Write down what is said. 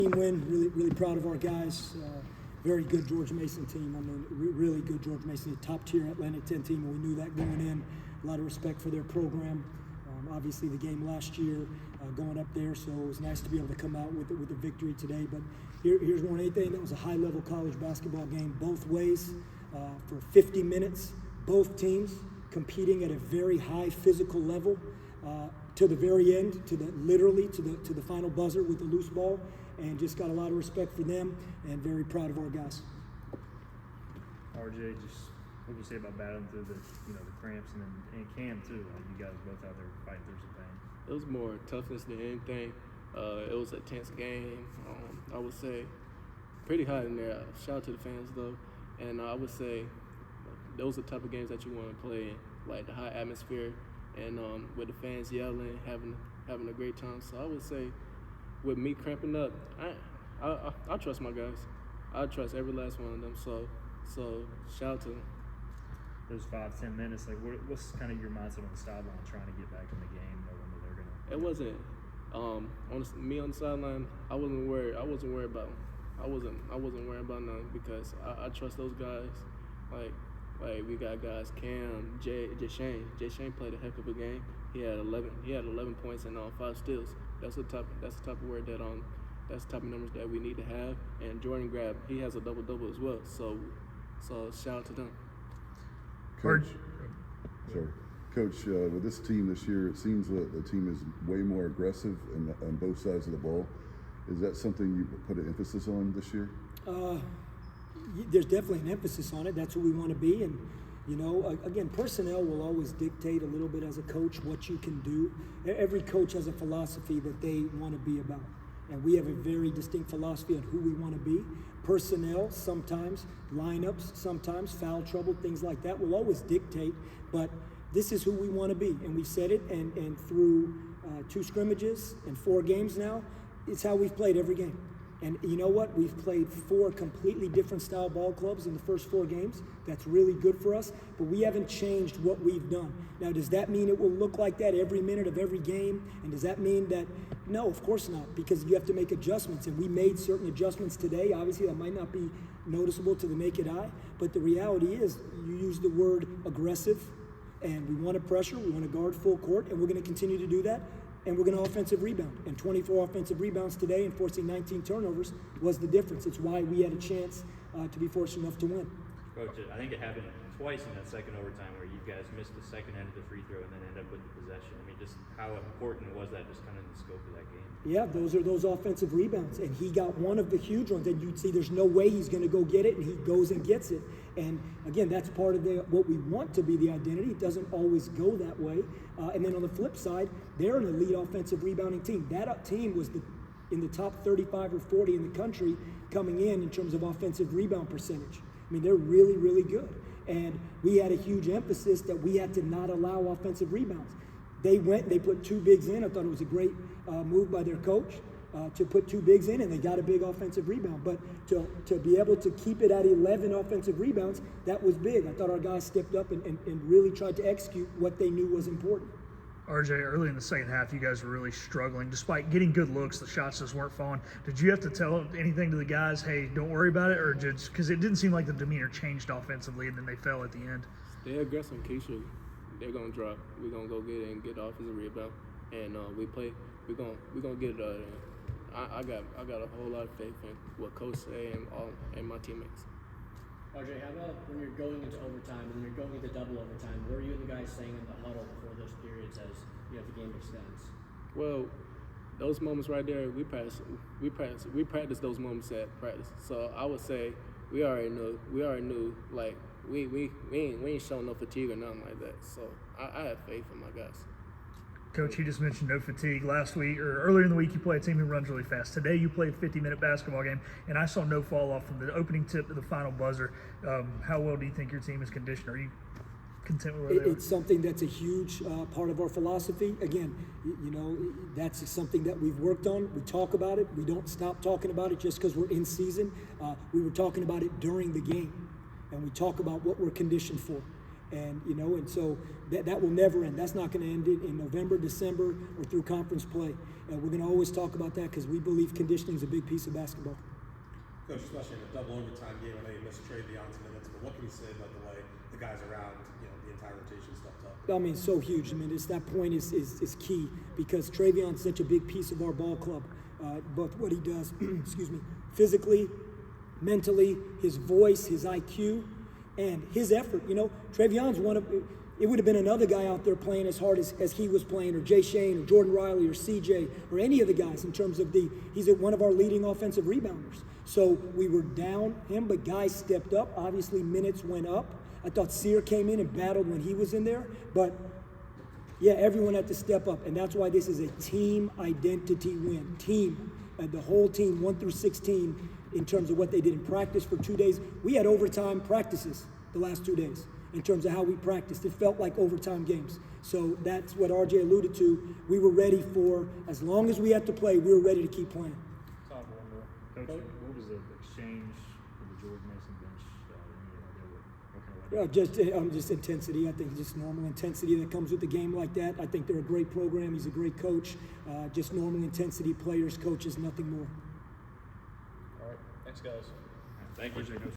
Team win, really proud of our guys. Very good George Mason team. I mean, really good George Mason, a top-tier Atlantic 10 team, and we knew that going in. A lot of respect for their program. Obviously, the game last year, going up there, so it was nice to be able to come out with a victory today. But here's more than anything, that was a high-level college basketball game both ways for 50 minutes. Both teams competing at a very high physical level to the very end, literally to the final buzzer with the loose ball. And just got a lot of respect for them and very proud of our guys. RJ, just what do you say about battling through the cramps and Cam too? Like you guys both out there fighting through some pain. It was more toughness than anything. It was a tense game. I would say pretty hot in there. Shout out to the fans though, and I would say those are the type of games that you want to play in, like the high atmosphere and with the fans yelling, having a great time. So I would say, with me cramping up, I trust my guys. I trust every last one of them. So shout out to them. Those 5-10 minutes, like what's kind of your mindset on the sideline trying to get back in the game, knowing that they're gonna? It wasn't me on the sideline. I wasn't worried about nothing because I trust those guys. Like we got guys Cam, Jay Shane. Jay Shane played a heck of a game. He had 11 points and 5 steals. That's the type of word that's the type of numbers that we need to have. And Jordan Grab, he has a double as well. So shout out to them. Coach, with this team this year, it seems that the team is way more aggressive on both sides of the ball. Is that something you put an emphasis on this year? There's definitely an emphasis on it. That's what we want to be. And, again, personnel will always dictate a little bit as a coach what you can do. Every coach has a philosophy that they want to be about. And we have a very distinct philosophy on who we want to be. Personnel, sometimes, lineups, sometimes, foul trouble, things like that will always dictate. But this is who we want to be. And we said it, and through 2 scrimmages and 4 games now, it's how we've played every game. And you know what? We've played 4 completely different style ball clubs in the first 4 games. That's really good for us, but we haven't changed what we've done. Now, does that mean it will look like that every minute of every game? And does that mean that? No, of course not, because you have to make adjustments, and we made certain adjustments today. Obviously, that might not be noticeable to the naked eye, but the reality is you use the word aggressive, and we want to pressure, we want to guard full court, and we're going to continue to do that. And we're going to offensive rebound. And 24 offensive rebounds today and forcing 19 turnovers was the difference. It's why we had a chance to be fortunate enough to win. Coach, I think it happened twice in that second overtime where you guys missed the second end of the free throw and then end up with the possession. I mean, just how important was that just kind of in the scope of that game? Yeah, those are those offensive rebounds. And he got one of the huge ones. And you'd see there's no way he's going to go get it, and he goes and gets it. And again, that's part of what we want to be the identity. It doesn't always go that way. And then on the flip side, they're an elite offensive rebounding team. That team was in the top 35 or 40 in the country coming in terms of offensive rebound percentage. I mean, they're really, really good. And we had a huge emphasis that we had to not allow offensive rebounds. They put 2 bigs in. I thought it was a great move by their coach to put 2 bigs in, and they got a big offensive rebound. But to be able to keep it at 11 offensive rebounds, that was big. I thought our guys stepped up and really tried to execute what they knew was important. RJ, early in the second half, you guys were really struggling. Despite getting good looks, the shots just weren't falling. Did you have to tell anything to the guys, hey, don't worry about it, or just because it didn't seem like the demeanor changed offensively and then they fell at the end? Stay aggressive, Keisha. They're gonna drop. We're gonna go get it and get the offensive rebound, and we're gonna get it. I got a whole lot of faith in what Coach say and my teammates. RJ, how about when you're going into overtime and when you're going into double overtime? What are you and the guys saying in the huddle before those periods as the game extends? Well, those moments right there, we practice those moments at practice. So I would say we already knew like we ain't showing no fatigue or nothing like that. So I have faith in my guys. Coach, you just mentioned no fatigue. Last week, or earlier in the week, you play a team who runs really fast. Today, you played a 50-minute basketball game, and I saw no fall off from the opening tip to the final buzzer. How well do you think your team is conditioned? Are you content with where they are? It's something that's a huge part of our philosophy. Again, that's something that we've worked on. We talk about it. We don't stop talking about it just because we're in season. We were talking about it during the game, and we talk about what we're conditioned for. And, you know, and so that will never end. That's not going to end in November, December, or through conference play. We're going to always talk about that because we believe conditioning is a big piece of basketball. Coach, especially in a double overtime game, I know you missed Trayvion's minutes, but what can you say about the way the guys around, the entire rotation stepped up? I mean, so huge. I mean, that point is key because Trayvion's such a big piece of our ball club. Both what he does, excuse me, physically, mentally, his voice, his IQ, and his effort. You know, Trayvion's it would have been another guy out there playing as hard as he was playing, or Jay Shane, or Jordan Riley, or CJ, or any of the guys in terms of he's one of our leading offensive rebounders. So we were down him, but guys stepped up. Obviously, minutes went up. I thought Sear came in and battled when he was in there, but yeah, everyone had to step up, and that's why this is a team identity win. Team, the whole team, 1 through 16, in terms of what they did in practice for 2 days. We had overtime practices the last 2 days in terms of how we practiced. It felt like overtime games. So that's what RJ alluded to. We were ready for, as long as we had to play, we were ready to keep playing. Tom, one more. Coach, what was the exchange for the Jordan Mason bench? What kind of Just intensity. I think just normal intensity that comes with a game like that. I think they're a great program. He's a great coach. Just normal intensity, players, coaches, nothing more. All right. Thanks, guys. Thank you.